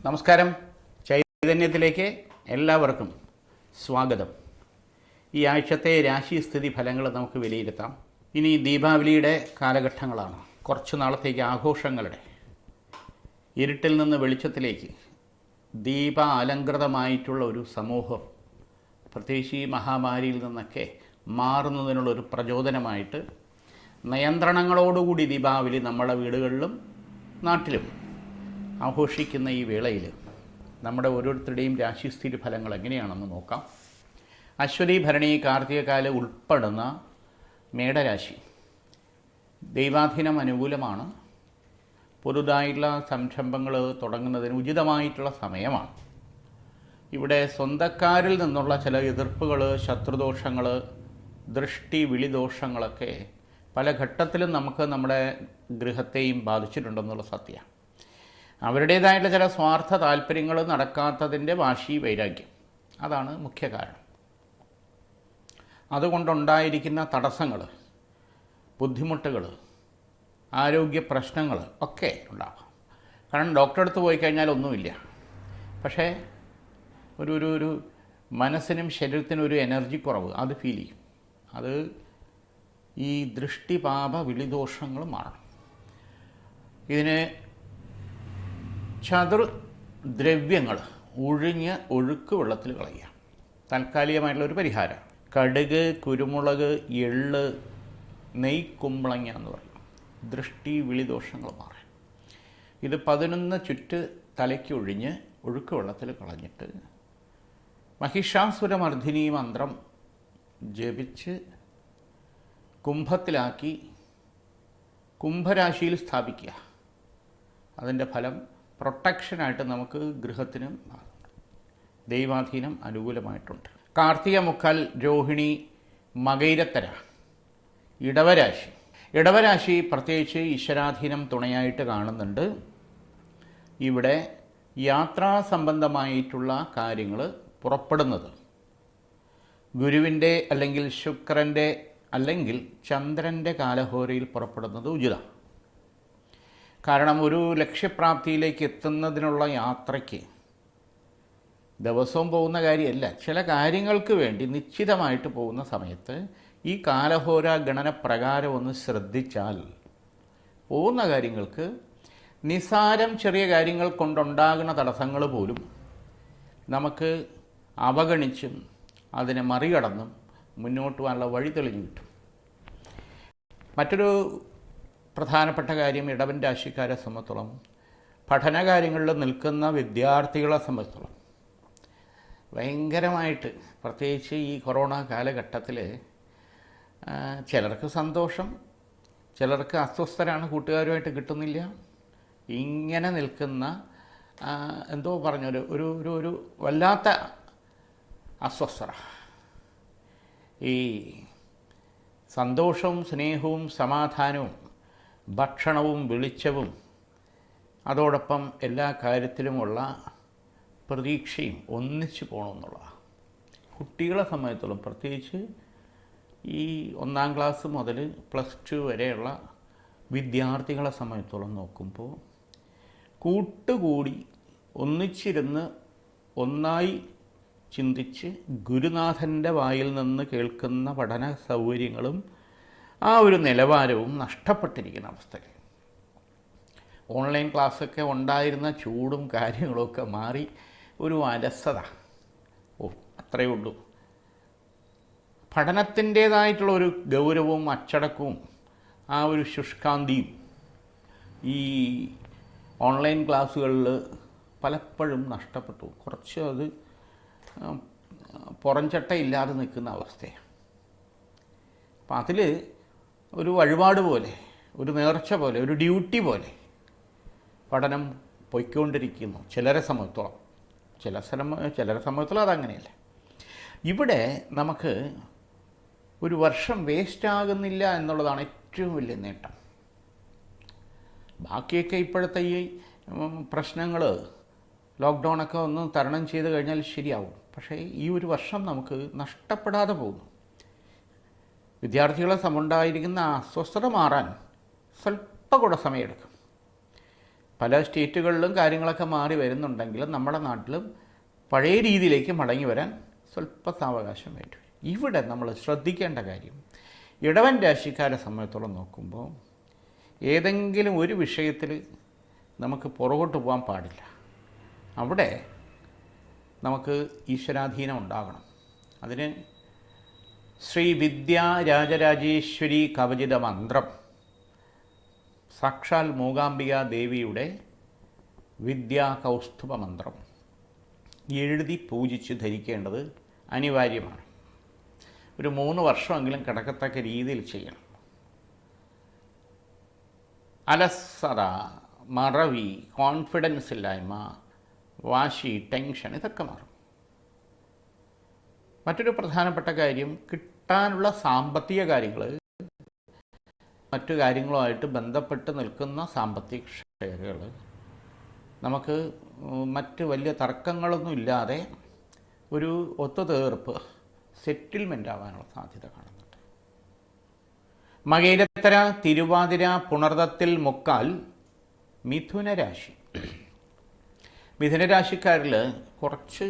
നമസ്കാരം. ചൈതന്യത്തിലേക്ക് എല്ലാവർക്കും സ്വാഗതം. ഈ ആഴ്ചത്തെ രാശിസ്ഥിതി ഫലങ്ങൾ നമുക്ക് വിലയിരുത്താം. ഇനി ദീപാവലിയുടെ കാലഘട്ടങ്ങളാണ്. കുറച്ച് നാളത്തേക്ക് ആഘോഷങ്ങളുടെ ഇരുട്ടിൽ നിന്ന് വെളിച്ചത്തിലേക്ക് ദീപ അലങ്കൃതമായിട്ടുള്ള ഒരു സമൂഹം, പ്രത്യേകിച്ച് ഈ മഹാമാരിയിൽ നിന്നൊക്കെ മാറുന്നതിനുള്ളൊരു പ്രചോദനമായിട്ട് നിയന്ത്രണങ്ങളോടുകൂടി ദീപാവലി നമ്മുടെ വീടുകളിലും നാട്ടിലും ആഘോഷിക്കുന്ന ഈ വേളയിൽ നമ്മുടെ ഓരോരുത്തരുടെയും രാശിസ്ഥിതി ഫലങ്ങൾ എങ്ങനെയാണെന്ന് നോക്കാം. അശ്വതി, ഭരണി, കാർത്തികകാല ഉൾപ്പെടുന്ന മേടരാശി ദൈവാധീനം അനുകൂലമാണ്. പുതുതായിട്ടുള്ള സംരംഭങ്ങൾ തുടങ്ങുന്നതിന് ഉചിതമായിട്ടുള്ള സമയമാണ്. ഇവിടെ സ്വന്തക്കാരിൽ നിന്നുള്ള ചില എതിർപ്പുകൾ, ശത്രുദോഷങ്ങൾ, ദൃഷ്ടി വിളിദോഷങ്ങളൊക്കെ പല ഘട്ടത്തിലും നമുക്ക് നമ്മുടെ ഗൃഹത്തെയും ബാധിച്ചിട്ടുണ്ടെന്നുള്ള സത്യമാണ്. അവരുടേതായിട്ടുള്ള ചില സ്വാർത്ഥ താല്പര്യങ്ങൾ നടക്കാത്തതിൻ്റെ വാശി, വൈരാഗ്യം, അതാണ് മുഖ്യ കാരണം. അതുകൊണ്ടുണ്ടായിരിക്കുന്ന തടസ്സങ്ങൾ, ബുദ്ധിമുട്ടുകൾ, ആരോഗ്യ പ്രശ്നങ്ങൾ ഒക്കെ ഉണ്ടാകും. കാരണം ഡോക്ടറെ അടുത്ത് പോയി കഴിഞ്ഞാൽ ഒന്നുമില്ല, പക്ഷേ ഒരു മനസ്സിനും ശരീരത്തിനും ഒരു എനർജി കുറവ് അത് ഫീൽ ചെയ്യും. അത് ഈ ദൃഷ്ടിപാപ വിളിദോഷങ്ങൾ മാറണം. ഇതിന് ചതുർദ്രവ്യങ്ങൾ ഒഴുക്ക് വെള്ളത്തിൽ കളയുക താൽക്കാലികമായിട്ടുള്ളൊരു പരിഹാരം. കടുക്, കുരുമുളക്, എള്ള്, നെയ്ക്കുമ്പളങ്ങ എന്ന് പറയും. ദൃഷ്ടി വിളിദോഷങ്ങൾ മാറാൻ ഇത് 11 ചുറ്റ് തലയ്ക്ക് ഒഴിഞ്ഞ് ഒഴുക്ക് വെള്ളത്തിൽ കളഞ്ഞിട്ട് മഹിഷാസുരമർദ്ദിനി മന്ത്രം ജപിച്ച് കുംഭത്തിലാക്കി കുംഭരാശിയിൽ സ്ഥാപിക്കുക. അതിൻ്റെ ഫലം പ്രൊട്ടക്ഷനായിട്ട് നമുക്ക് ഗൃഹത്തിനും ദൈവാധീനം അനുകൂലമായിട്ടുണ്ട്. കാർത്തിക, മുക്കാൽ, രോഹിണി, മകൈരത്തര, ഇടവരാശി പ്രത്യേകിച്ച് ഈശ്വരാധീനം തുണയായിട്ട് കാണുന്നുണ്ട്. ഇവിടെ യാത്രാ സംബന്ധമായിട്ടുള്ള കാര്യങ്ങൾ പുറപ്പെടുന്നത് ഗുരുവിൻ്റെ അല്ലെങ്കിൽ ശുക്രൻ്റെ അല്ലെങ്കിൽ ചന്ദ്രൻ്റെ കാലഹോരയിൽ പുറപ്പെടുന്നത് ഉചിതമാണ്. കാരണം ഒരു ലക്ഷ്യപ്രാപ്തിയിലേക്ക് എത്തുന്നതിനുള്ള യാത്രയ്ക്ക് ദിവസവും പോകുന്ന കാര്യമല്ല. ചില കാര്യങ്ങൾക്ക് വേണ്ടി നിശ്ചിതമായിട്ട് പോകുന്ന സമയത്ത് ഈ കാലഹോര ഗണന പ്രകാരം ഒന്ന് ശ്രദ്ധിച്ചാൽ പോകുന്ന കാര്യങ്ങൾക്ക് നിസാരം ചെറിയ കാര്യങ്ങൾ കൊണ്ടുണ്ടാകുന്ന തടസ്സങ്ങൾ പോലും നമുക്ക് അവഗണിച്ചും അതിനെ മറികടന്നും മുന്നോട്ട് പോകാനുള്ള വഴി തെളിഞ്ഞു കിട്ടും. മറ്റൊരു പ്രധാനപ്പെട്ട കാര്യം, ഇടവൻ രാശിക്കാരെ സംബന്ധിച്ചോളം പഠനകാര്യങ്ങളിൽ നിൽക്കുന്ന വിദ്യാർത്ഥികളെ സംബന്ധിച്ചോളം ഭയങ്കരമായിട്ട്, പ്രത്യേകിച്ച് ഈ കൊറോണ കാലഘട്ടത്തിൽ ചിലർക്ക് സന്തോഷം, ചിലർക്ക് അസ്വസ്ഥരാണ്, കൂട്ടുകാരുമായിട്ട് കിട്ടുന്നില്ല. ഇങ്ങനെ നിൽക്കുന്ന എന്തോ പറഞ്ഞൊരു ഒരു ഒരു ഒരു വല്ലാത്ത അസ്വസ്ഥത. ഈ സന്തോഷവും സ്നേഹവും സമാധാനവും ഭക്ഷണവും വെളിച്ചവും അതോടൊപ്പം എല്ലാ കാര്യത്തിലുമുള്ള പ്രതീക്ഷയും ഒന്നിച്ചു പോകണമെന്നുള്ളതാണ്. കുട്ടികളെ സംബന്ധിച്ചോളം പ്രത്യേകിച്ച് ഈ 1ാം ക്ലാസ് മുതൽ +2 വരെയുള്ള വിദ്യാർത്ഥികളെ സംബന്ധിച്ചോളം നോക്കുമ്പോൾ കൂട്ടുകൂടി ഒന്നിച്ചിരുന്ന് ഒന്നായി ചിന്തിച്ച് ഗുരുനാഥൻ്റെ വായിൽ നിന്ന് കേൾക്കുന്ന പഠന സൗകര്യങ്ങളും ആ ഒരു നിലവാരവും നഷ്ടപ്പെട്ടിരിക്കുന്ന അവസ്ഥയിൽ ഓൺലൈൻ ക്ലാസ്സൊക്കെ ഉണ്ടായിരുന്ന ചൂടും കാര്യങ്ങളൊക്കെ മാറി ഒരു അലസത, അത്രയേ ഉള്ളൂ. പഠനത്തിൻ്റേതായിട്ടുള്ള ഒരു ഗൗരവവും അച്ചടക്കവും ആ ഒരു ശുഷ്കാന്തിയും ഈ ഓൺലൈൻ ക്ലാസ്സുകളിൽ പലപ്പോഴും നഷ്ടപ്പെട്ടു. കുറച്ച് അത് പുറംചട്ടയില്ലാതെ നിൽക്കുന്ന അവസ്ഥയാണ്. അപ്പം അതിൽ ഒരു വഴിപാട് പോലെ, ഒരു നേർച്ച പോലെ, ഒരു ഡ്യൂട്ടി പോലെ പഠനം പൊയ്ക്കൊണ്ടിരിക്കുന്നു ചിലരെ സംബന്ധിച്ചോളം. ചിലരെ സംബന്ധിച്ചോളം അതങ്ങനെയല്ല. ഇവിടെ നമുക്ക് ഒരു വർഷം വേസ്റ്റ് ആകുന്നില്ല എന്നുള്ളതാണ് ഏറ്റവും വലിയ നേട്ടം. ബാക്കിയൊക്കെ ഇപ്പോഴത്തെ ഈ പ്രശ്നങ്ങൾ, ലോക്ക്ഡൗണൊക്കെ ഒന്ന് തരണം ചെയ്ത് കഴിഞ്ഞാൽ ശരിയാവും. പക്ഷേ ഈ ഒരു വർഷം നമുക്ക് നഷ്ടപ്പെടാതെ പോകുന്നു. വിദ്യാർത്ഥികളെ സംബന്ധിക്കുന്ന അസ്വസ്ഥത മാറാൻ സ്വല്പം കൂടെ സമയമെടുക്കും. പല സ്റ്റേറ്റുകളിലും കാര്യങ്ങളൊക്കെ മാറി വരുന്നുണ്ടെങ്കിലും നമ്മുടെ നാട്ടിലും പഴയ രീതിയിലേക്ക് മടങ്ങി വരാൻ സ്വല്പ സാവകാശം വേണ്ടി വരും. ഇവിടെ നമ്മൾ ശ്രദ്ധിക്കേണ്ട കാര്യം, ഇടവൻ രാശിക്കാരെ സംബന്ധിച്ചോളം നോക്കുമ്പോൾ ഏതെങ്കിലും ഒരു വിഷയത്തിൽ നമുക്ക് പുറകോട്ട് പോകാൻ പാടില്ല. അവിടെ നമുക്ക് ഈശ്വരാധീനം ഉണ്ടാകണം. അതിന് ശ്രീ വിദ്യാ രാജരാജേശ്വരി കവചിത മന്ത്രം, സാക്ഷാൽ മൂകാംബിക ദേവിയുടെ വിദ്യാ കൗസ്തുഭ മന്ത്രം എഴുതി പൂജിച്ച് ധരിക്കേണ്ടത് അനിവാര്യമാണ്. ഒരു 3 വർഷമെങ്കിലും കിടക്കത്തക്ക രീതിയിൽ ചെയ്യണം. അലസത, മറവി, കോൺഫിഡൻസ് ഇല്ലായ്മ, വാശി, ടെൻഷൻ ഇതൊക്കെ മാറും. മറ്റൊരു പ്രധാനപ്പെട്ട കാര്യം, കിട്ടാനുള്ള സാമ്പത്തിക കാര്യങ്ങൾ, മറ്റു കാര്യങ്ങളുമായിട്ട് ബന്ധപ്പെട്ട് നിൽക്കുന്ന സാമ്പത്തിക ഷെയറുകൾ നമുക്ക് മറ്റ് വലിയ തർക്കങ്ങളൊന്നും ഇല്ലാതെ ഒരു ഒത്തുതീർപ്പ്, സെറ്റിൽമെൻ്റ് ആവാനുള്ള സാധ്യത കാണുന്നുണ്ട്. മകയിരത്തര, തിരുവാതിര, പുണർതത്തിൽ, മുക്കാൽ മിഥുനരാശി. മിഥുനരാശിക്കാരിൽ കുറച്ച്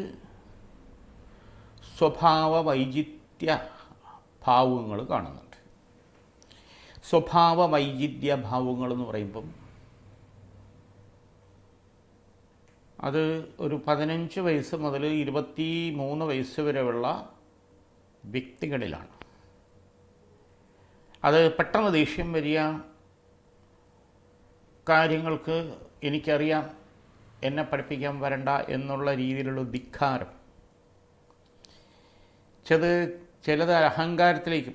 സ്വഭാവ വൈചിത്യ ഭാവങ്ങൾ കാണുന്നുണ്ട്. സ്വഭാവ വൈചിത്യ ഭാവങ്ങൾ എന്ന് പറയുമ്പം അത് ഒരു 15 വയസ്സ് മുതൽ 23 വയസ്സ് വരെയുള്ള വ്യക്തികളിലാണ്. അത് പെട്ടെന്ന് ദേഷ്യം വരിക, കാര്യങ്ങൾക്ക് എനിക്കറിയാം, എന്നെ പഠിപ്പിക്കാൻ വരണ്ട എന്നുള്ള രീതിയിലുള്ള ധിക്കാരം, ചിലത് അഹങ്കാരത്തിലേക്ക്,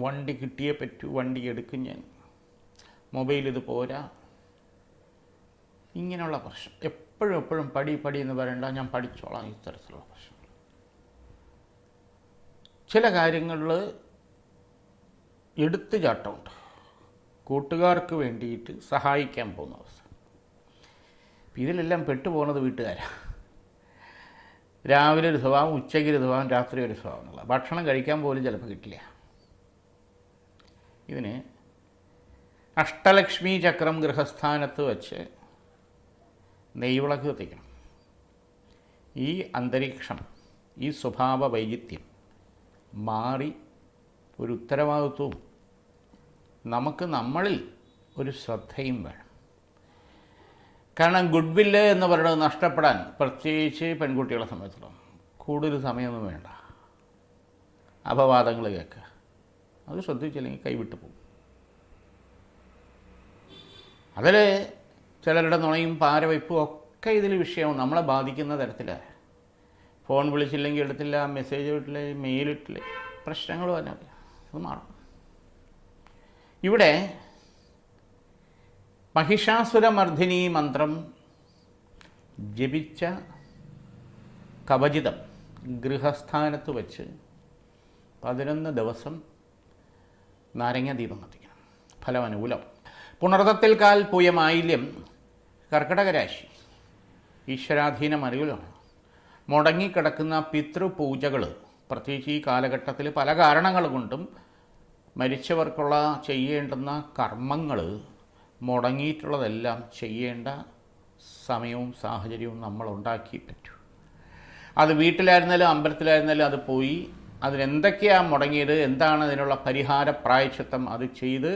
വണ്ടി കിട്ടിയേ പറ്റൂ, വണ്ടി എടുക്കും ഞാൻ, മൊബൈൽ ഇത് പോരാ, ഇങ്ങനെയുള്ള പ്രശ്നം. എപ്പോഴും പടി എന്ന് പറയണ്ട, ഞാൻ പഠിച്ചോളാം, ഇത്തരത്തിലുള്ള പ്രശ്നം. ചില കാര്യങ്ങളിൽ എടുത്തുചാട്ടമുണ്ട്. കൂട്ടുകാർക്ക് വേണ്ടിയിട്ട് സഹായിക്കാൻ പോകുന്ന അവസ്ഥ. ഇതിലെല്ലാം പെട്ടുപോകുന്നത് വീട്ടുകാരാണ്. രാവിലെ ഒരു സ്വഭാവം, ഉച്ചയ്ക്ക് ഒരു സ്വഭാവം, രാത്രി ഒരു സ്വഭാവം എന്നുള്ള. ഭക്ഷണം കഴിക്കാൻ പോലും ചിലപ്പോൾ കിട്ടില്ല. ഇതിന് അഷ്ടലക്ഷ്മി ചക്രം ഗൃഹസ്ഥാനത്ത് വെച്ച് നെയ്വിളക്ക് കത്തിക്കണം. ഈ അന്തരീക്ഷം, ഈ സ്വഭാവ വൈചിത്യം മാറി ഒരു ഉത്തരവാദിത്വവും നമുക്ക് നമ്മളിൽ ഒരു ശ്രദ്ധയും വേണം. കാരണം ഗുഡ് വില്ല് എന്ന് പറയുന്നത് നഷ്ടപ്പെടാൻ, പ്രത്യേകിച്ച് പെൺകുട്ടികളെ സംബന്ധിച്ചിടത്തോളം കൂടുതൽ സമയമൊന്നും വേണ്ട. അപവാദങ്ങൾ കേൾക്കുക, അത് ശ്രദ്ധിച്ചില്ലെങ്കിൽ കൈവിട്ടു പോകും. അതിൽ ചിലരുടെ നുണയും പാരവയ്പ്പും ഒക്കെ ഇതിൽ വിഷയവും നമ്മളെ ബാധിക്കുന്ന തരത്തിലാണ്. ഫോൺ വിളിച്ചില്ലെങ്കിൽ എടുത്തില്ല, മെസ്സേജ് ഇട്ടില്ല, മെയിലിട്ടില്ല, പ്രശ്നങ്ങൾ തന്നെ അത് മാറും. ഇവിടെ മഹിഷാസുരമർദ്ദിനി മന്ത്രം ജപിച്ച കവചിതം ഗൃഹസ്ഥാനത്ത് വച്ച് 11 ദിവസം നാരങ്ങ ദീപം കത്തിക്കണം. ഫലം അനുകൂലം. പുണർതത്തിൽ കാൽ പൂയമായില്യം കർക്കിടക രാശി. ഈശ്വരാധീനം അനുകൂലമാണ്. മുടങ്ങിക്കിടക്കുന്ന പിതൃപൂജകൾ, പ്രത്യേകിച്ച് ഈ കാലഘട്ടത്തിൽ പല കാരണങ്ങൾ കൊണ്ടും മരിച്ചവർക്കുള്ള ചെയ്യേണ്ടുന്ന കർമ്മങ്ങൾ മുടങ്ങിയിട്ടുള്ളതെല്ലാം ചെയ്യേണ്ട സമയവും സാഹചര്യവും നമ്മൾ ഉണ്ടാക്കി പറ്റൂ. അത് വീട്ടിലായിരുന്നാലും അമ്പലത്തിലായിരുന്നാലും അത് പോയി അതിനെന്തൊക്കെയാണ് മുടങ്ങിയത്, എന്താണ് അതിനുള്ള പരിഹാര പ്രായശ്ചിത്തം, അത് ചെയ്ത്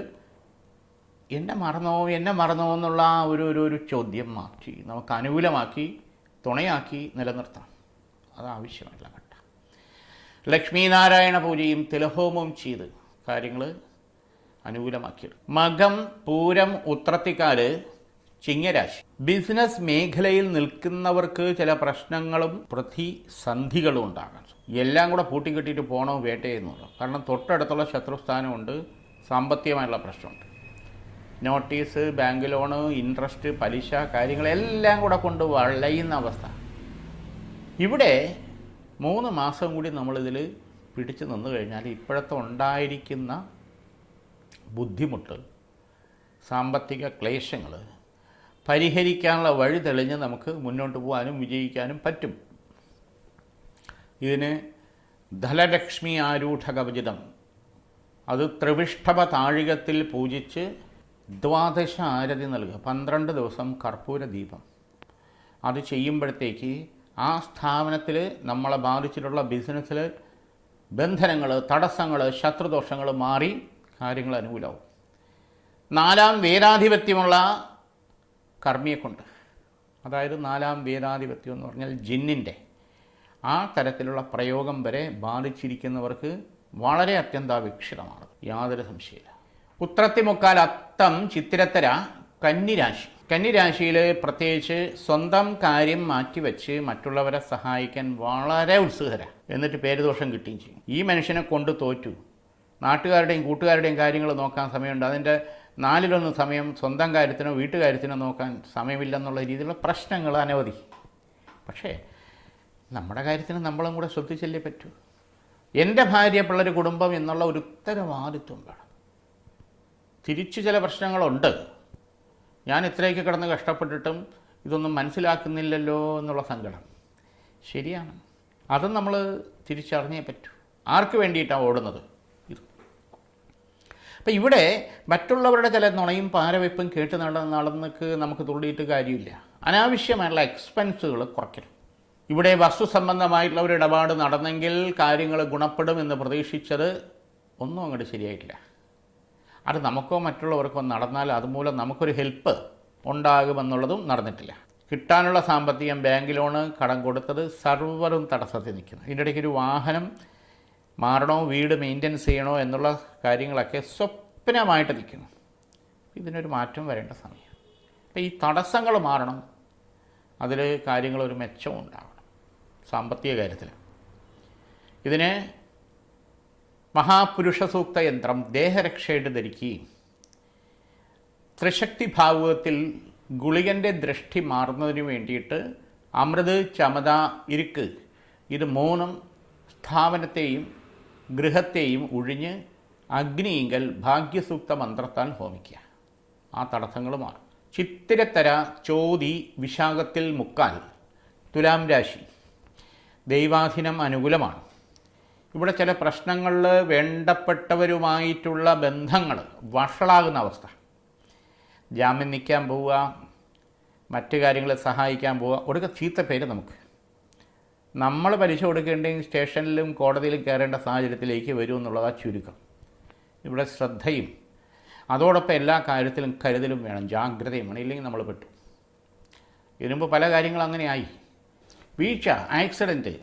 എന്നെ മറന്നോ എന്നുള്ള ഒരു ചോദ്യം മാറ്റി നമുക്ക് അനുകൂലമാക്കി തുണയാക്കി നിലനിർത്തണം. അത് ആവശ്യമല്ല ഘട്ടം. ലക്ഷ്മീനാരായണ പൂജയും തിലഹോമവും ചെയ്ത് കാര്യങ്ങൾ അനുകൂലമാക്കിയത്. മകം, പൂരം, ഉത്രത്തിക്കാല് ചിങ്ങരാശി. ബിസിനസ് മേഖലയിൽ നിൽക്കുന്നവർക്ക് ചില പ്രശ്നങ്ങളും പ്രതിസന്ധികളും ഉണ്ടാകാം. എല്ലാം കൂടെ പൂട്ടിക്കെട്ടിയിട്ട് പോകണോ വേട്ടയെന്നുള്ളൂ. കാരണം തൊട്ടടുത്തുള്ള ശത്രുസ്ഥാനമുണ്ട്, സാമ്പത്തികമായുള്ള പ്രശ്നമുണ്ട്. നോട്ടീസ്, ബാങ്ക് ലോണ്, ഇൻട്രസ്റ്റ്, പലിശ കാര്യങ്ങളെല്ലാം കൂടെ കൊണ്ട് വളയുന്ന അവസ്ഥ. ഇവിടെ 3 മാസം കൂടി നമ്മളിതിൽ പിടിച്ചു നിന്ന് കഴിഞ്ഞാൽ ഇപ്പോഴത്തെ ഉണ്ടായിരിക്കുന്ന ബുദ്ധിമുട്ട്, സാമ്പത്തിക ക്ലേശങ്ങൾ പരിഹരിക്കാനുള്ള വഴി തെളിഞ്ഞ് നമുക്ക് മുന്നോട്ട് പോകാനും വിജയിക്കാനും പറ്റും. ഇതിന് ധനലക്ഷ്മി ആരൂഢ കവചിതം, അത് ത്രിവിഷ്ഠഭ താഴികത്തിൽ പൂജിച്ച് ദ്വാദശ ആരതി നൽകുക, 12 ദിവസം കർപ്പൂര ദീപം. അത് ചെയ്യുമ്പോഴത്തേക്ക് ആ സ്ഥാപനത്തിൽ നമ്മളെ ബാധിച്ചിട്ടുള്ള ബിസിനസ്സിൽ ബന്ധനങ്ങൾ, തടസ്സങ്ങൾ, ശത്രുദോഷങ്ങൾ മാറി കാര്യങ്ങൾ അനുകൂലമാവും. 4-ാം വേദാധിപത്യമുള്ള കർമ്മിയെക്കൊണ്ട്, അതായത് 4-ാം വേദാധിപത്യം എന്ന് പറഞ്ഞാൽ ജിന്നിൻ്റെ ആ തരത്തിലുള്ള പ്രയോഗം വരെ ബാധിച്ചിരിക്കുന്നവർക്ക് വളരെ അത്യന്താപേക്ഷിതമാണ്, യാതൊരു സംശയമില്ല. ഉത്രത്തിമുക്കാൽ അത്തം ചിത്തിരത്തര കന്നിരാശി. കന്നിരാശിയിൽ പ്രത്യേകിച്ച് സ്വന്തം കാര്യം മാറ്റിവെച്ച് മറ്റുള്ളവരെ സഹായിക്കാൻ വളരെ ഉത്സുകരാണ്. എന്നിട്ട് പേരുദോഷം കിട്ടുകയും ചെയ്യും. ഈ മനുഷ്യനെ കൊണ്ട് തോറ്റു. നാട്ടുകാരുടെയും കൂട്ടുകാരുടെയും കാര്യങ്ങൾ നോക്കാൻ സമയമുണ്ട്, അതിൻ്റെ 4-1 സമയം സ്വന്തം കാര്യത്തിനോ വീട്ടുകാര്യത്തിനോ നോക്കാൻ സമയമില്ലെന്നുള്ള രീതിയിലുള്ള പ്രശ്നങ്ങൾ അനവധി. പക്ഷേ നമ്മുടെ കാര്യത്തിന് നമ്മളും കൂടെ ശ്രദ്ധിച്ചല്ലേ പറ്റൂ. എൻ്റെ ഭാര്യ, പിള്ളേർ, കുടുംബം എന്നുള്ള ഒരു ഉത്തരവാദിത്വം വേണം. തിരിച്ചു ചില പ്രശ്നങ്ങളുണ്ട്. ഞാൻ ഇത്രയൊക്കെ കിടന്ന് കഷ്ടപ്പെട്ടിട്ടും ഇതൊന്നും മനസ്സിലാക്കുന്നില്ലല്ലോ എന്നുള്ള സങ്കടം ശരിയാണ്. അതും നമ്മൾ തിരിച്ചറിഞ്ഞേ പറ്റൂ. ആർക്ക് വേണ്ടിയിട്ടാണ് ഓടുന്നത് ഇത്? അപ്പം ഇവിടെ മറ്റുള്ളവരുടെ ചില നുണയും പാരവെപ്പും കേട്ട് നടന്നൊക്കെ നമുക്ക് തുള്ളിയിട്ട് കാര്യമില്ല. അനാവശ്യമായുള്ള എക്സ്പെൻസുകൾ കുറയ്ക്കണം. ഇവിടെ വസ്തു സംബന്ധമായിട്ടുള്ള ഒരു ഇടപാട് നടന്നെങ്കിൽ കാര്യങ്ങൾ ഗുണപ്പെടുമെന്ന് പ്രതീക്ഷിച്ചത് ഒന്നും അങ്ങോട്ട് ശരിയായിട്ടില്ല. അത് നമുക്കോ മറ്റുള്ളവർക്കോ നടന്നാൽ അതുമൂലം നമുക്കൊരു ഹെൽപ്പ് ഉണ്ടാകുമെന്നുള്ളതും നടന്നിട്ടില്ല. കിട്ടാനുള്ള സാമ്പത്തികം, ബാങ്ക് ലോണ്, കടം കൊടുത്തത് സർവ്വതും തടസ്സത്തിൽ നിൽക്കുന്നു. ഇതിൻ്റെ ഇടയ്ക്ക് ഒരു വാഹനം മാറണോ, വീട് മെയിൻ്റെനൻസ് ചെയ്യണോ എന്നുള്ള കാര്യങ്ങളൊക്കെ സ്വപ്നമായിട്ട് നിൽക്കുന്നു. ഇതിനൊരു മാറ്റം വരേണ്ട സമയം. അപ്പോൾ ഈ തടസ്സങ്ങൾ മാറണം, അതിൽ കാര്യങ്ങളൊരു മെച്ചം ഉണ്ടാവണം സാമ്പത്തിക കാര്യത്തിൽ. ഇതിന് മഹാപുരുഷ സൂക്ത യന്ത്രം ദേഹരക്ഷയായിട്ട് ധരിക്കുകയും ത്രിശക്തി ഭാവുകത്തിൽ ഗുളികൻ്റെ ദൃഷ്ടി മാറുന്നതിന് വേണ്ടിയിട്ട് അമൃത്, ചമത, ഇരുക്ക് ഇത് 3 സ്ഥാപനത്തെയും ഗൃഹത്തെയും ഒഴിഞ്ഞ് അഗ്നിയിങ്കൽ ഭാഗ്യസൂക്ത മന്ത്രത്താൽ ഹോമിക്കുക. ആ തടസ്സങ്ങൾ മാറും. ചിത്തിരത്തര ചോതി വിശാഖത്തിൽ മുക്കാൽ തുലാം രാശി. ദൈവാധീനം അനുകൂലമാണ്. ഇവിടെ ചില പ്രശ്നങ്ങളിൽ വേണ്ടപ്പെട്ടവരുമായിട്ടുള്ള ബന്ധങ്ങൾ വഷളാകുന്ന അവസ്ഥ. ജാമ്യം നിൽക്കാൻ പോവുക, മറ്റു കാര്യങ്ങളെ സഹായിക്കാൻ പോവുക, ഒടുക്ക ചീത്ത പേര് നമുക്ക്. നമ്മൾ പലിശ കൊടുക്കേണ്ടെങ്കിൽ സ്റ്റേഷനിലും കോടതിയിലും കയറേണ്ട സാഹചര്യത്തിലേക്ക് വരും എന്നുള്ളതാ ചുരുക്കം. ഇവിടെ ശ്രദ്ധയും അതോടൊപ്പം എല്ലാ കാര്യത്തിലും കരുതലും വേണം, ജാഗ്രതയും വേണം. ഇല്ലെങ്കിൽ നമ്മൾ പെട്ടു. ഇതിനുമ്പോൾ പല കാര്യങ്ങളും അങ്ങനെയായി. വീഴ്ച, ആക്സിഡൻറ്റ്,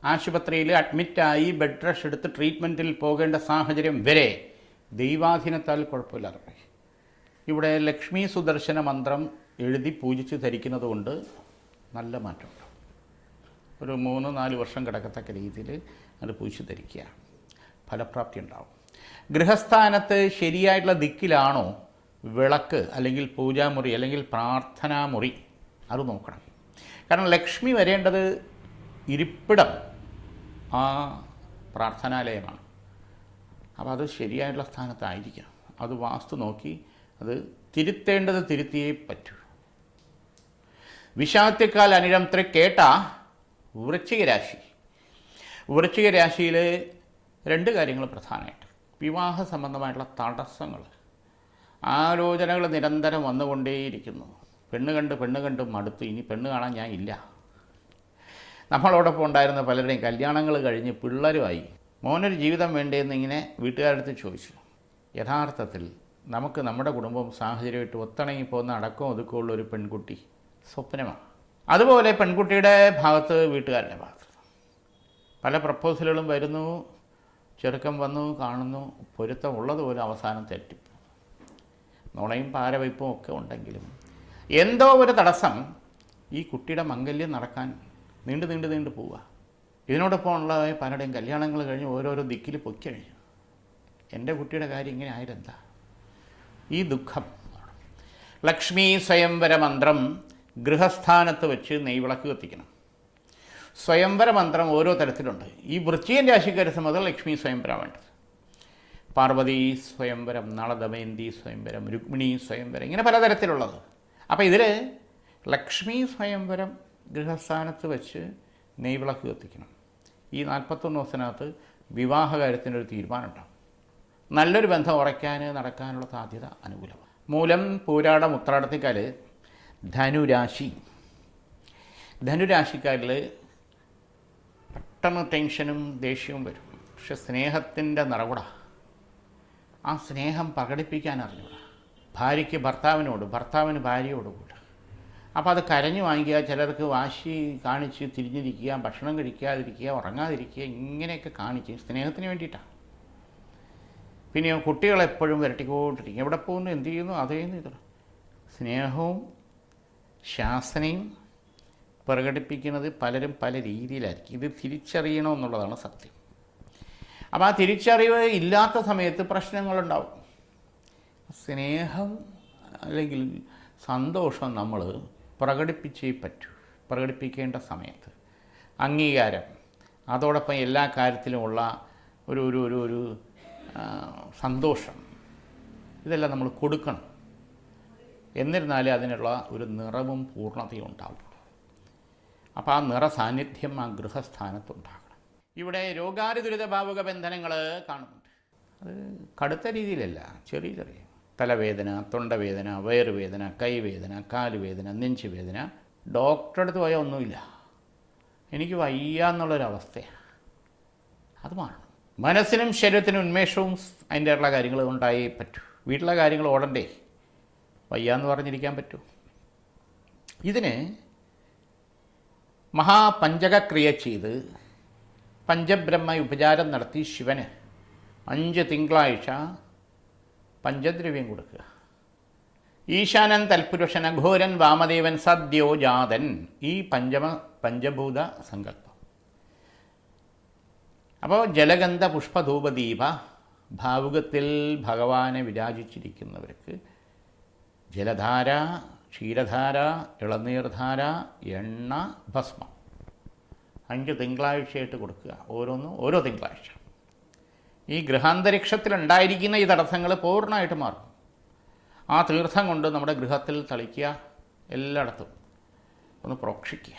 ആശുപത്രിയിൽ അഡ്മിറ്റായി ബെഡ് റെസ്റ്റ് എടുത്ത് ട്രീറ്റ്മെൻറ്റിൽ പോകേണ്ട സാഹചര്യം വരെ ദൈവാധീനത്താൽ കുഴപ്പമില്ലാതെ പോയി. ഇവിടെ ലക്ഷ്മി സുദർശന മന്ത്രം എഴുതി പൂജിച്ച് ധരിക്കുന്നത് കൊണ്ട് നല്ല മാറ്റമുണ്ട്. ഒരു 3-4 വർഷം കിടക്കത്തക്ക രീതിയിൽ അത് പൂജിച്ച് ധരിക്കുക, ഫലപ്രാപ്തി ഉണ്ടാവും. ഗൃഹസ്ഥാനത്ത് ശരിയായിട്ടുള്ള ദിക്കിലാണോ വിളക്ക് അല്ലെങ്കിൽ പൂജാമുറി അല്ലെങ്കിൽ പ്രാർത്ഥനാമുറി, അത് നോക്കണം. കാരണം ലക്ഷ്മി വരേണ്ടത് ഇരിപ്പിടം ആ പ്രാർത്ഥനാലയമാണ്. അപ്പോൾ അത് ശരിയായിട്ടുള്ള സ്ഥാനത്തായിരിക്കണം. അത് വാസ്തു നോക്കി അത് തിരുത്തേണ്ടത് തിരുത്തിയേ പറ്റൂ. വിശാഖത്തേക്കാൾ അനിഴം കേട്ട വൃശ്ചിക രാശി. വൃശ്ചിക രാശിയിൽ 2 കാര്യങ്ങൾ പ്രധാനമായിട്ട്. വിവാഹ സംബന്ധമായിട്ടുള്ള തടസ്സങ്ങൾ, ആലോചനകൾ നിരന്തരം വന്നുകൊണ്ടേയിരിക്കുന്നു. പെണ്ണ് കണ്ട് മടുത്തു, ഇനി പെണ്ണ് കാണാൻ ഞാൻ ഇല്ല. നമ്മളോടൊപ്പം ഉണ്ടായിരുന്ന പലരുടെയും കല്യാണങ്ങൾ കഴിഞ്ഞ് പിള്ളേരുമായി. മോനൊരു ജീവിതം വേണ്ടേന്ന് ഇങ്ങനെ വീട്ടുകാരടുത്ത് ചോദിച്ചു. യഥാർത്ഥത്തിൽ നമുക്ക് നമ്മുടെ കുടുംബം സാഹചര്യമായിട്ട് ഒത്തിണങ്ങി പോകുന്ന അടക്കവും ഒതുക്കമുള്ള ഒരു പെൺകുട്ടി സ്വപ്നമാണ്. അതുപോലെ പെൺകുട്ടിയുടെ ഭാഗത്ത്, വീട്ടുകാരുടെ ഭാഗത്ത് പല പ്രപ്പോസലുകളും വരുന്നു. ചെറുക്കം വന്നു, കാണുന്നു, പൊരുത്തം ഉള്ളതുപോലെ അവസാനം തെറ്റിപ്പോ. നുണയും പാരവയ്പ്പും ഒക്കെ ഉണ്ടെങ്കിലും എന്തോ ഒരു തടസ്സം ഈ കുട്ടിയുടെ മംഗല്യം നടക്കാൻ നീണ്ടു പോവുക. ഇതിനോടൊപ്പം ഉള്ള പലരുടെയും കല്യാണങ്ങൾ കഴിഞ്ഞ് ഓരോരോ ദിക്കിൽ പൊയ്ക്കഴിഞ്ഞു. എൻ്റെ കുട്ടിയുടെ കാര്യം ഇങ്ങനെ ആയിരുന്നെന്താ? ഈ ദുഃഖം. ലക്ഷ്മി സ്വയംവര മന്ത്രം ഗൃഹസ്ഥാനത്ത് വെച്ച് നെയ്വിളക്ക് കത്തിക്കണം. സ്വയംവര മന്ത്രം ഓരോ തരത്തിലുണ്ട്. ഈ വൃശ്ചികൻ രാശിക്കാരെ സംബന്ധിച്ച് ലക്ഷ്മി സ്വയംവരം വേണ്ടത്. പാർവതി സ്വയംവരം, നാളെ ദമയന്തി സ്വയംവരം, രുക്മിണി സ്വയംവരം, ഇങ്ങനെ പലതരത്തിലുള്ളത്. അപ്പോൾ ഇതിൽ ലക്ഷ്മി സ്വയംവരം ഗൃഹസ്ഥാനത്ത് വെച്ച് നെയ്വിളക്ക് കത്തിക്കണം. ഈ 41 ദിവസത്തിനകത്ത് വിവാഹകാര്യത്തിനൊരു തീരുമാനം ഉണ്ടാകും. നല്ലൊരു ബന്ധം ഉറയ്ക്കാൻ നടക്കാനുള്ള സാധ്യത അനുകൂലമാണ്. മൂലം പൂരാടം ഉത്രാടത്തിക്കാൽ ധനുരാശിക്കാരിൽ പെട്ടെന്ന് ടെൻഷനും ദേഷ്യവും വരും. പക്ഷെ സ്നേഹത്തിൻ്റെ നിറകുട, ആ സ്നേഹം പ്രകടിപ്പിക്കാൻ അറിഞ്ഞൂട. ഭാര്യയ്ക്ക് ഭർത്താവിനോട്, ഭർത്താവിന് ഭാര്യയോട് കൂടെ. അപ്പോൾ അത് കരഞ്ഞു വാങ്ങിക്കുക, ചിലർക്ക് വാശി കാണിച്ച് തിരിഞ്ഞിരിക്കുക, ഭക്ഷണം കഴിക്കാതിരിക്കുക, ഉറങ്ങാതിരിക്കുക, ഇങ്ങനെയൊക്കെ കാണിച്ച് സ്നേഹത്തിന് വേണ്ടിയിട്ടാണ്. പിന്നെ കുട്ടികളെപ്പോഴും വരട്ടിക്കൊണ്ടിരിക്കും, എവിടെ പോകുന്നു, എന്ത് ചെയ്യുന്നു, അതേന്ന് ഇത്. സ്നേഹവും ശാസനയും പ്രകടിപ്പിക്കുന്നത് പലരും പല രീതിയിലായിരിക്കും. ഇത് തിരിച്ചറിയണമെന്നുള്ളതാണ് സത്യം. അപ്പോൾ ആ തിരിച്ചറിവ് ഇല്ലാത്ത സമയത്ത് പ്രശ്നങ്ങളുണ്ടാവും. സ്നേഹം അല്ലെങ്കിൽ സന്തോഷം നമ്മൾ പ്രകടിപ്പിച്ചേ പറ്റൂ. പ്രകടിപ്പിക്കേണ്ട സമയത്ത് അംഗീകാരം, അതോടൊപ്പം എല്ലാ കാര്യത്തിലുമുള്ള ഒരു ഒരു ഒരു ഒരു സന്തോഷം, ഇതെല്ലാം നമ്മൾ കൊടുക്കണം. എന്നിരുന്നാലേ അതിനുള്ള ഒരു നിറവും പൂർണ്ണതയും ഉണ്ടാവും. അപ്പോൾ ആ നിറ സാന്നിധ്യം ആ ഗൃഹസ്ഥാനത്തുണ്ടാകണം. ഇവിടെ രോഗാരിദുരിത ഭാവുക ബന്ധനങ്ങൾ കാണുന്നുണ്ട്. അത് കടുത്ത രീതിയിലല്ല, ചെറിയ ചെറിയ തലവേദന, തൊണ്ടവേദന, വയറുവേദന, കൈവേദന, കാലുവേദന, നെഞ്ചുവേദന. ഡോക്ടറെ അടുത്ത് പോയാൽ ഒന്നുമില്ല, എനിക്ക് വയ്യ എന്നുള്ളൊരവസ്ഥയാണ്. അത് മാറണം. മനസ്സിനും ശരീരത്തിനും ഉന്മേഷവും അതിൻ്റെ ഉള്ള കാര്യങ്ങൾ ഉണ്ടായേ പറ്റൂ. വീട്ടിലെ കാര്യങ്ങൾ ഓടണ്ടേ, വയ്യാന്ന് പറഞ്ഞിരിക്കാൻ പറ്റൂ. ഇതിന് മഹാപഞ്ചകക്രിയ ചെയ്ത് പഞ്ചബ്രഹ്മ ഉപചാരം നടത്തി ശിവന് 5 തിങ്കളാഴ്ച പഞ്ചദ്രവ്യം കൊടുക്കുക. ഈശാനൻ തൽപുരുഷൻ അഘോരൻ വാമദേവൻ സദ്യോജാതൻ, ഈ പഞ്ചഭൂത സങ്കല്പം. അപ്പോൾ ജലഗന്ധ പുഷ്പധൂപദീപ ഭാവുകത്തിൽ ഭഗവാനെ വിരാജിച്ചിരിക്കുന്നവർക്ക് ജലധാര, ക്ഷീരധാര, ഇളനീർധാര, എണ്ണ, ഭസ്മം 5 തിങ്കളാഴ്ചയായിട്ട് കൊടുക്കുക. ഓരോന്നും ഓരോ തിങ്കളാഴ്ച. ഈ ഗൃഹാന്തരീക്ഷത്തിലുണ്ടായിരിക്കുന്ന ഈ തടസ്സങ്ങൾ പൂർണ്ണമായിട്ട് മാറും. ആ തീർത്ഥം കൊണ്ട് നമ്മുടെ ഗൃഹത്തിൽ തളിക്കുക, എല്ലായിടത്തും ഒന്ന് പ്രോക്ഷിക്കുക,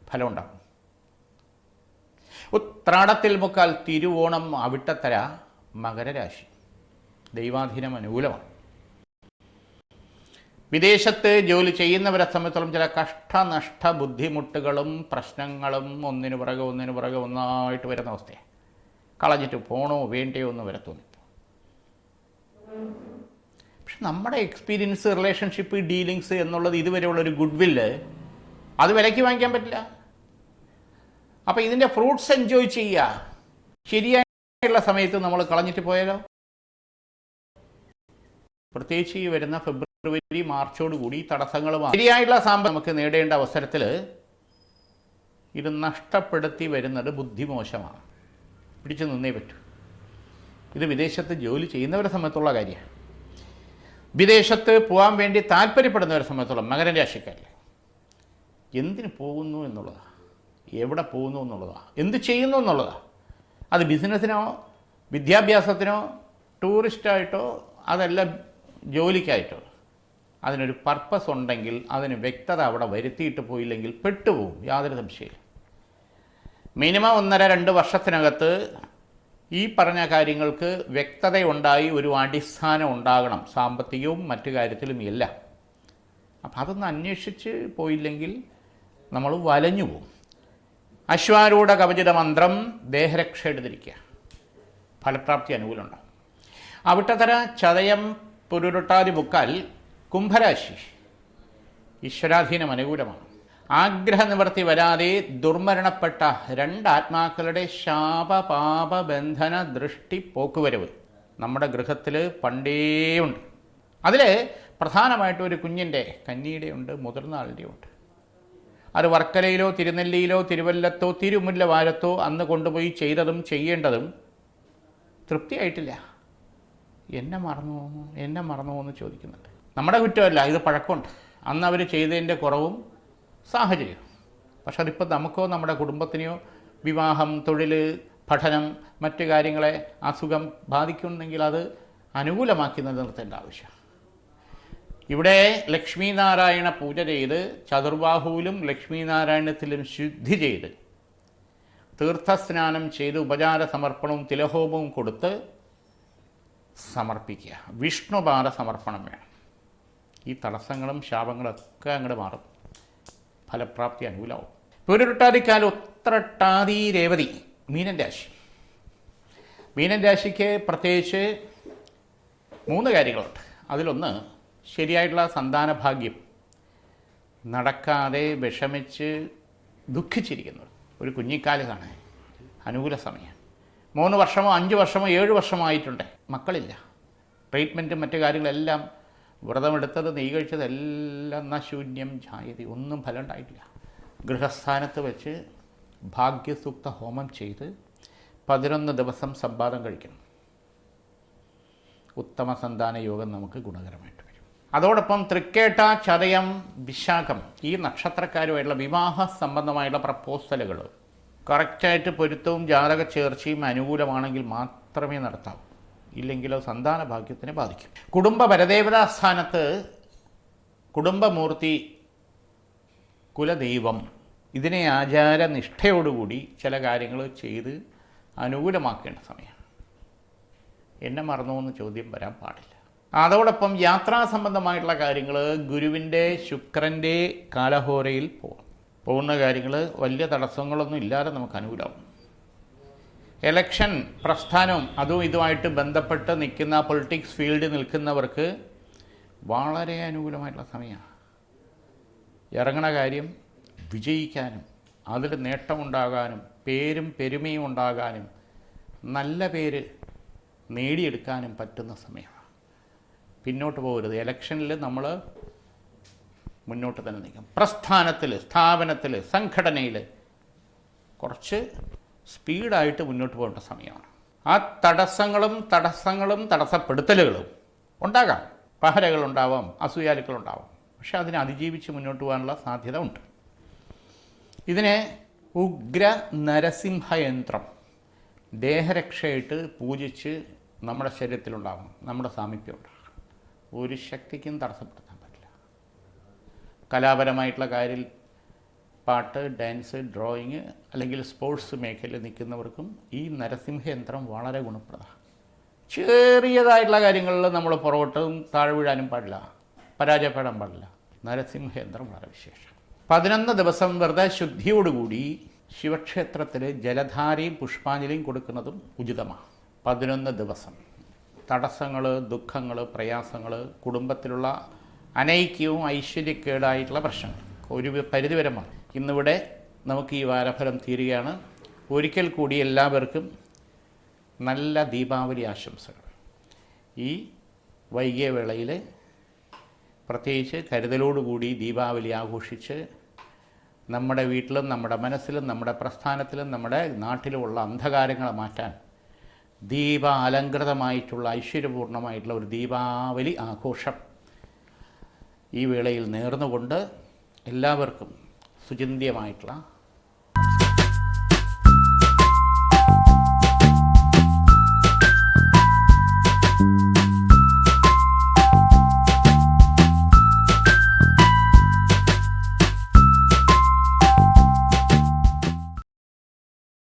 ഫലം ഉണ്ടാകും. ഉത്രാടത്തിൽ മുക്കാൽ തിരുവോണം അവിട്ടത്തര മകരരാശി. ദൈവാധീനം അനുകൂലമാണ്. വിദേശത്ത് ജോലി ചെയ്യുന്നവരെ സംബന്ധിച്ചോളം ചില കഷ്ടനഷ്ട ബുദ്ധിമുട്ടുകളും പ്രശ്നങ്ങളും ഒന്നിനു പുറകെ ഒന്നായിട്ട് വരുന്ന അവസ്ഥയാണ്. കളഞ്ഞിട്ട് പോണോ വേണ്ടയോ എന്ന് വരെ തോന്നിപ്പോൾ. പക്ഷെ നമ്മുടെ എക്സ്പീരിയൻസ്, റിലേഷൻഷിപ്പ്, ഡീലിങ്സ് എന്നുള്ളത് ഇതുവരെയുള്ളൊരു ഗുഡ് വില്ല് അത് വിലയ്ക്ക് വാങ്ങിക്കാൻ പറ്റില്ല. അപ്പോൾ ഇതിൻ്റെ ഫ്രൂട്ട്സ് എൻജോയ് ചെയ്യുക. ശരിയായുള്ള സമയത്ത് നമ്മൾ കളഞ്ഞിട്ട് പോയാലോ? പ്രത്യേകിച്ച് ഈ വരുന്ന ഫെബ്രുവരി മാർച്ചോടുകൂടി തടസ്സങ്ങൾ ശരിയായുള്ള സാമ്പത്തികം നമുക്ക് നേടേണ്ട അവസരത്തിൽ ഇത് നഷ്ടപ്പെടുത്തി വരുന്നത് ബുദ്ധിമോശമാണ്. പിടിച്ചു നിന്നേ പറ്റൂ. ഇത് വിദേശത്ത് ജോലി ചെയ്യുന്നവരെ സംബന്ധിച്ചുള്ള കാര്യമാണ്. വിദേശത്ത് പോകാൻ വേണ്ടി താല്പര്യപ്പെടുന്നവരെ സംബന്ധിച്ചുള്ള മകര രാശിക്കാരിൽ എന്തിന് പോകുന്നു എന്നുള്ളതാണ്, എവിടെ പോകുന്നു എന്നുള്ളതാണ്, എന്ത് ചെയ്യുന്നു എന്നുള്ളതാണ്. അത് ബിസിനസ്സിനോ വിദ്യാഭ്യാസത്തിനോ ടൂറിസ്റ്റായിട്ടോ അതല്ല ജോലിക്കായിട്ടോ അതിനൊരു പർപ്പസ് ഉണ്ടെങ്കിൽ അതിന് വ്യക്തത അവിടെ വരുത്തിയിട്ട് പോയില്ലെങ്കിൽ പെട്ടുപോകും, യാതൊരു സംശയമില്ല. മിനിമം 1.5-2 വർഷത്തിനകത്ത് ഈ പറഞ്ഞ കാര്യങ്ങൾക്ക് വ്യക്തതയുണ്ടായി ഒരു അടിസ്ഥാനം ഉണ്ടാകണം, സാമ്പത്തികവും മറ്റു കാര്യത്തിലും എല്ലാം. അപ്പം അതൊന്ന് അന്വേഷിച്ച് പോയില്ലെങ്കിൽ നമ്മൾ വലഞ്ഞു പോകും. അശ്വാരൂഢ കവചിത മന്ത്രം ദേഹരക്ഷ എടുത്തിരിക്കുക, ഫലപ്രാപ്തി അനുകൂലമുണ്ടാകും. അവിട്ടത്തര ചതയം പുരുരുട്ടാതി മുക്കാൽ കുംഭരാശി. ഈശ്വരാധീനം അനുകൂലമാണ്. ആഗ്രഹനിവൃത്തി വരാതെ ദുർമരണപ്പെട്ട 2 ആത്മാക്കളുടെ ശാപപാപ ബന്ധന ദൃഷ്ടി പോക്കുവരവ് നമ്മുടെ ഗൃഹത്തിൽ പണ്ടേയുണ്ട്. അതിൽ പ്രധാനമായിട്ടും ഒരു കുഞ്ഞിൻ്റെ, കന്നിയുടെ ഉണ്ട്, മുതിർന്ന ആളുടെ ഉണ്ട്. അത് വർക്കലയിലോ തിരുനെല്ലിയിലോ തിരുവല്ലത്തോ തിരുമുല്ലവാരത്തോ അന്ന് കൊണ്ടുപോയി ചെയ്തതും ചെയ്യേണ്ടതും തൃപ്തിയായിട്ടില്ല. എന്നെ മറന്നു എന്ന് ചോദിക്കുന്നുണ്ട്. നമ്മുടെ കുറ്റമല്ല, ഇത് പഴക്കമുണ്ട്. അന്ന് അവർ ചെയ്തതിൻ്റെ കുറവും സാഹചര്യം. പക്ഷെ അതിപ്പോൾ നമുക്കോ നമ്മുടെ കുടുംബത്തിനെയോ വിവാഹം, തൊഴിൽ, പഠനം, മറ്റു കാര്യങ്ങളെ അസുഖം ബാധിക്കുന്നെങ്കിൽ അത് അനുകൂലമാക്കി നിർത്തേണ്ട ആവശ്യം. ഇവിടെ ലക്ഷ്മീനാരായണ പൂജ ചെയ്ത് ചതുർബാഹുവിലും ലക്ഷ്മീനാരായണത്തിലും ശുദ്ധി ചെയ്ത് തീർത്ഥസ്നാനം ചെയ്ത് ഉപചാര സമർപ്പണവും തിലഹോമവും കൊടുത്ത് സമർപ്പിക്കുക. വിഷ്ണുപാദ സമർപ്പണം വേണം. ഈ തടസ്സങ്ങളും ശാപങ്ങളും ഒക്കെ അങ്ങോട്ട് മാറും, ഫലപ്രാപ്തി അനുകൂലമാവും. പുനരുട്ടാതിക്കാലം ഉത്രട്ടാതി രേവതി മീനൻ രാശി. മീനൻ രാശിക്ക് പ്രത്യേകിച്ച് 3 കാര്യങ്ങളുണ്ട്. അതിലൊന്ന് ശരിയായിട്ടുള്ള സന്താനഭാഗ്യം നടക്കാതെ വിഷമിച്ച് ദുഃഖിച്ചിരിക്കുന്നത്. ഒരു കുഞ്ഞിക്കാലത്താണ് അനുകൂല സമയം. 3 വർഷമോ 5 വർഷമോ 7 വർഷമോ ആയിട്ടുണ്ട്, മക്കളില്ല. ട്രീറ്റ്മെൻറ്റും മറ്റു കാര്യങ്ങളെല്ലാം, വ്രതമെടുത്തത് നെയ്യ് കഴിച്ചതെല്ലാം നശൂന്യം ജായതി, ഒന്നും ഫലം ഉണ്ടായിട്ടില്ല. ഗൃഹസ്ഥാനത്ത് വെച്ച് ഭാഗ്യസൂക്ത ഹോമം ചെയ്ത് 11 ദിവസം സംവാദം കഴിക്കണം. ഉത്തമ സന്താന യോഗം നമുക്ക് ഗുണകരമായിട്ട് വരും. അതോടൊപ്പം തൃക്കേട്ട, ചതയം, വിശാഖം ഈ നക്ഷത്രക്കാരുമായിട്ടുള്ള വിവാഹ സംബന്ധമായിട്ടുള്ള പ്രപ്പോസലുകൾ കറക്റ്റായിട്ട് പൊരുത്തവും ജാതക ചേർച്ചയും അനുകൂലമാണെങ്കിൽ മാത്രമേ നടത്താവൂ, ഇല്ലെങ്കിൽ അത് സന്താന ഭാഗ്യത്തിനെ ബാധിക്കും. കുടുംബ പരദേവതാ സ്ഥാനത്ത് കുടുംബമൂർത്തി, കുലദൈവം, ഇതിനെ ആചാരനിഷ്ഠയോടുകൂടി ചില കാര്യങ്ങൾ ചെയ്ത് അനുകൂലമാക്കേണ്ട സമയമാണ്. എന്നെ മറന്നു എന്ന് ചോദ്യം വരാൻ പാടില്ല. അതോടൊപ്പം യാത്രാ സംബന്ധമായിട്ടുള്ള കാര്യങ്ങൾ ഗുരുവിൻ്റെ ശുക്രൻ്റെ കാലഹോരയിൽ പോകുന്ന കാര്യങ്ങൾ വലിയ തടസ്സങ്ങളൊന്നും ഇല്ലാതെ നമുക്ക് അനുകൂലമാവും. എലക്ഷൻ പ്രസ്ഥാനവും അതും ഇതുമായിട്ട് ബന്ധപ്പെട്ട് നിൽക്കുന്ന പൊളിറ്റിക്സ് ഫീൽഡിൽ നിൽക്കുന്നവർക്ക് വളരെ അനുകൂലമായിട്ടുള്ള സമയമാണ്. ഇറങ്ങണ കാര്യം വിജയിക്കാനും അതിൽ നേട്ടമുണ്ടാകാനും പേരും പെരുമയും ഉണ്ടാകാനും നല്ല പേര് നേടിയെടുക്കാനും പറ്റുന്ന സമയമാണ്. പിന്നോട്ട് പോകരുത്. ഇലക്ഷനിൽ നമ്മൾ മുന്നോട്ട് തന്നെ നിൽക്കും. പ്രസ്ഥാനത്തിൽ, സ്ഥാപനത്തിൽ, സംഘടനയിൽ കുറച്ച് സ്പീഡായിട്ട് മുന്നോട്ട് പോകേണ്ട സമയമാണ്. ആ തടസ്സങ്ങളും തടസ്സപ്പെടുത്തലുകളും ഉണ്ടാകാം, പഹരകളുണ്ടാവാം, അസൂയാലുക്കളുണ്ടാവാം. പക്ഷെ അതിനെ അതിജീവിച്ച് മുന്നോട്ട് പോകാനുള്ള സാധ്യത ഉണ്ട്. ഇതിനെ ഉഗ്ര നരസിംഹയന്ത്രം ദേഹരക്ഷയായിട്ട് പൂജിച്ച് നമ്മുടെ ശരീരത്തിലുണ്ടാകും, നമ്മുടെ സാമീപ്യം ഉണ്ടാകും. ഒരു ശക്തിക്കും തടസ്സപ്പെടുത്താൻ പറ്റില്ല. കലാപരമായിട്ടുള്ള കാര്യം, പാട്ട്, ഡാൻസ്, ഡ്രോയിങ് അല്ലെങ്കിൽ സ്പോർട്സ് മേഖലയിൽ നിൽക്കുന്നവർക്കും ഈ നരസിംഹയന്ത്രം വളരെ ഗുണപ്രദമാണ്. ചെറിയതായിട്ടുള്ള കാര്യങ്ങളിൽ നമ്മൾ പുറകോട്ടും താഴെ വീഴാനും പാടില്ല, പരാജയപ്പെടാൻ പാടില്ല. നരസിംഹയന്ത്രം വളരെ വിശേഷം. 11 ദിവസം വ്രതശുദ്ധിയോടുകൂടി ശിവക്ഷേത്രത്തിൽ ജലധാരയും പുഷ്പാഞ്ജലിയും കൊടുക്കുന്നതും ഉചിതമാണ്. 11 ദിവസം തടസ്സങ്ങൾ, ദുഃഖങ്ങൾ, പ്രയാസങ്ങൾ, കുടുംബത്തിലുള്ള അനൈക്യവും ഐശ്വര്യക്കേടായിട്ടുള്ള പ്രശ്നങ്ങൾ ഒരു പരിധിവരെ മാറും. ഇന്നിവിടെ നമുക്ക് ഈ വാരഫലം തീരുകയാണ്. ഒരിക്കൽ കൂടി എല്ലാവർക്കും നല്ല ദീപാവലി ആശംസകൾ. ഈ വൈകിയ വേളയിൽ പ്രത്യേകിച്ച് കരുതലോടുകൂടി ദീപാവലി ആഘോഷിച്ച് നമ്മുടെ വീട്ടിലും നമ്മുടെ മനസ്സിലും നമ്മുടെ പ്രസ്ഥാനത്തിലും നമ്മുടെ നാട്ടിലുമുള്ള അന്ധകാരങ്ങളെ മാറ്റാൻ ദീപാലങ്കൃതമായിട്ടുള്ള ഐശ്വര്യപൂർണ്ണമായിട്ടുള്ള ഒരു ദീപാവലി ആഘോഷം ഈ വേളയിൽ നേർന്നുകൊണ്ട് എല്ലാവർക്കും സുചിന്തിയമായിട്ടുള്ള